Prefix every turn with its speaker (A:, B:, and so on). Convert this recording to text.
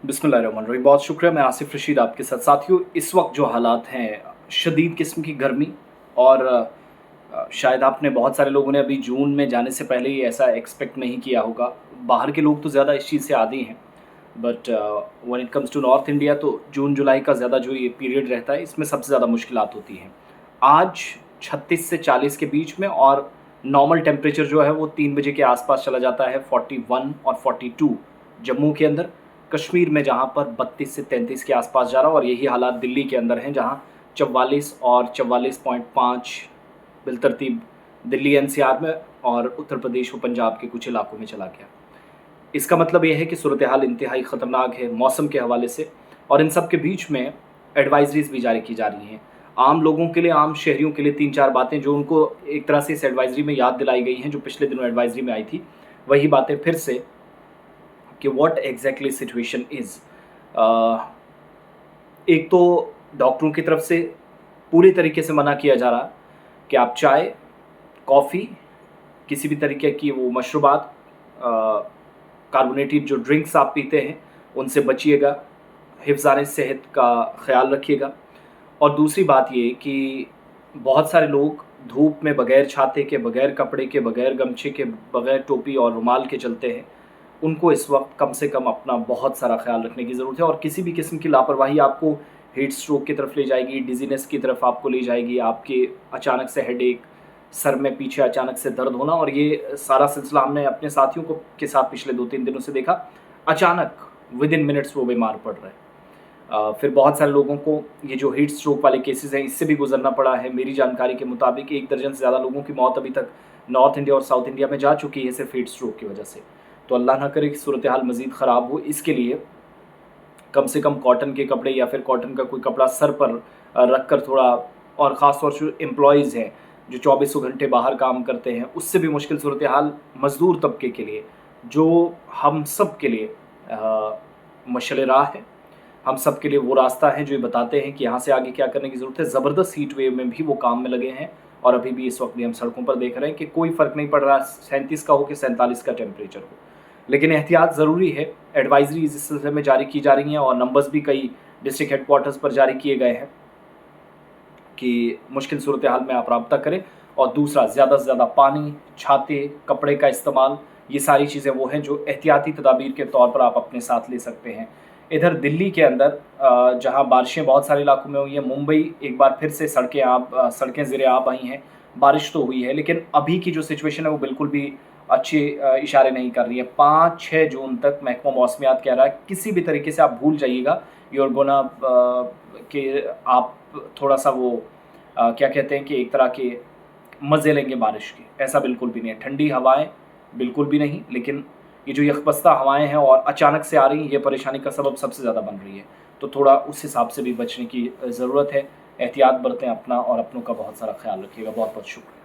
A: बिस्मिल्लाहिर्रहमानिर्रहीम। बहुत शुक्रिया। मैं आसिफ रशीद आपके साथ। साथियों, इस वक्त जो हालात हैं, शदीद किस्म की गर्मी और शायद आपने बहुत सारे लोगों ने अभी जून में जाने से पहले ही ऐसा एक्सपेक्ट नहीं किया होगा। बाहर के लोग तो ज़्यादा इस चीज़ से आदी हैं, but when it comes to north India तो जून जुलाई का ज़्यादा जो ये पीरियड रहता है, इसमें सबसे ज़्यादा मुश्किलात होती हैं। आज 36 से 40 के बीच में, और नॉर्मल टेम्परेचर जो है वो 3 बजे के आसपास चला जाता है 41 और 42 जम्मू के अंदर। कश्मीर में जहाँ पर 32 से 33 के आसपास जा रहा है, और यही हालात दिल्ली के अंदर हैं जहाँ 44 और 44.5 बिलतरतीब दिल्ली एनसीआर में और उत्तर प्रदेश व पंजाब के कुछ इलाकों में चला गया। इसका मतलब ये है कि सूरत हाल इंतहाई ख़तरनाक है मौसम के हवाले से, और इन सब के बीच में एडवाइजरीज़ भी जारी की जा रही हैं आम लोगों के लिए, आम शहरियों के लिए। 3-4 बातें जो उनको एक तरह से इस एडवाइजरी में याद दिलाई गई हैं, जो पिछले दिनों एडवाइजरी में आई थी, वही बातें फिर से कि व्हाट एग्जैक्टली सिचुएशन इज़। एक तो डॉक्टरों की तरफ से पूरी तरीके से मना किया जा रहा कि आप चाय, कॉफ़ी, किसी भी तरीके की वो मशरूबात, कार्बोनेटेड जो ड्रिंक्स आप पीते हैं उनसे बचिएगा, हिफ़्ज़ान सेहत का ख़्याल रखिएगा। और दूसरी बात ये कि बहुत सारे लोग धूप में बग़ैर छाते के, बग़ैर कपड़े के, बग़ैर गमछे के, बग़ैर टोपी और रुमाल के चलते हैं। उनको इस वक्त कम से कम अपना बहुत सारा ख़्याल रखने की ज़रूरत है, और किसी भी किस्म की लापरवाही आपको हीट स्ट्रोक की तरफ ले जाएगी, डिज़ीनेस की तरफ आपको ले जाएगी, आपके अचानक से हेडेक, सर में पीछे अचानक से दर्द होना। और ये सारा सिलसिला हमने अपने साथियों को के साथ पिछले 2-3 दिनों से देखा। अचानक विदिन मिनट्स वो बीमार पड़ रहे हैं। फिर बहुत सारे लोगों को ये जो हीट स्ट्रोक वाले केसेस हैं, इससे भी गुजरना पड़ा है। मेरी जानकारी के मुताबिक 1 दर्जन से ज़्यादा लोगों की मौत अभी तक नॉर्थ इंडिया और साउथ इंडिया में जा चुकी है सिर्फ हीट स्ट्रोक की वजह से। तो अल्लाह ना करे कि सूरत हाल मज़ीद ख़राब हो। इसके लिए कम से कम कॉटन के कपड़े या फिर कॉटन का कोई कपड़ा सर पर रख कर थोड़ा, और ख़ास तौर से एम्प्लॉयज़ हैं जो 24 घंटे बाहर काम करते हैं, उससे भी मुश्किल सूरत हाल मज़दूर तबके के लिए, जो हम सब के लिए मशअल राह है। हम सब के लिए वो रास्ता है जो ये बताते हैं कि यहाँ से आगे क्या करने की ज़रूरत है। ज़बरदस्त हीट वेव में भी वो काम में लगे हैं, और अभी भी इस वक्त भी हम सड़कों पर देख रहे हैं कि कोई फ़र्क नहीं पड़ रहा 37 का हो कि 47 का टेम्परेचर हो। लेकिन एहतियात ज़रूरी है। एडवाइजरीज़ इस सिलसिले में जारी की जा रही हैं, और नंबर्स भी कई डिस्ट्रिक्ट हेडक्वार्टर्स पर जारी किए गए हैं कि मुश्किल सूरत हाल में आप राब्ता करें। और दूसरा, ज़्यादा से ज़्यादा पानी, छाते, कपड़े का इस्तेमाल, ये सारी चीज़ें वो हैं जो एहतियाती तदाबीर के तौर पर आप अपने साथ ले सकते हैं। इधर दिल्ली के अंदर जहाँ बारिशें बहुत सारे इलाकों में हुई हैं, मुंबई एक बार फिर से सड़कें ज़ेरे आब आई हैं। बारिश तो हुई है, लेकिन अभी की जो सिचुएशन है वो बिल्कुल भी अच्छे इशारे नहीं कर रही है। 5-6 जून तक महकमा मौसमियात कह रहा है किसी भी तरीके से आप भूल जाइएगा यूर गोना कि आप थोड़ा सा वो क्या कहते हैं कि एक तरह के मज़े लेंगे बारिश के। ऐसा बिल्कुल भी नहीं है। ठंडी हवाएं बिल्कुल भी नहीं, लेकिन ये जो यकबस्ता हवाएं हैं और अचानक से आ रही हैं, ये परेशानी का सबब सबसे ज़्यादा बन रही है। तो थोड़ा उस हिसाब से भी बचने की ज़रूरत है। एहतियात बरतें अपना और अपनों का बहुत सारा ख्याल रखिएगा। बहुत बहुत शुक्रिया।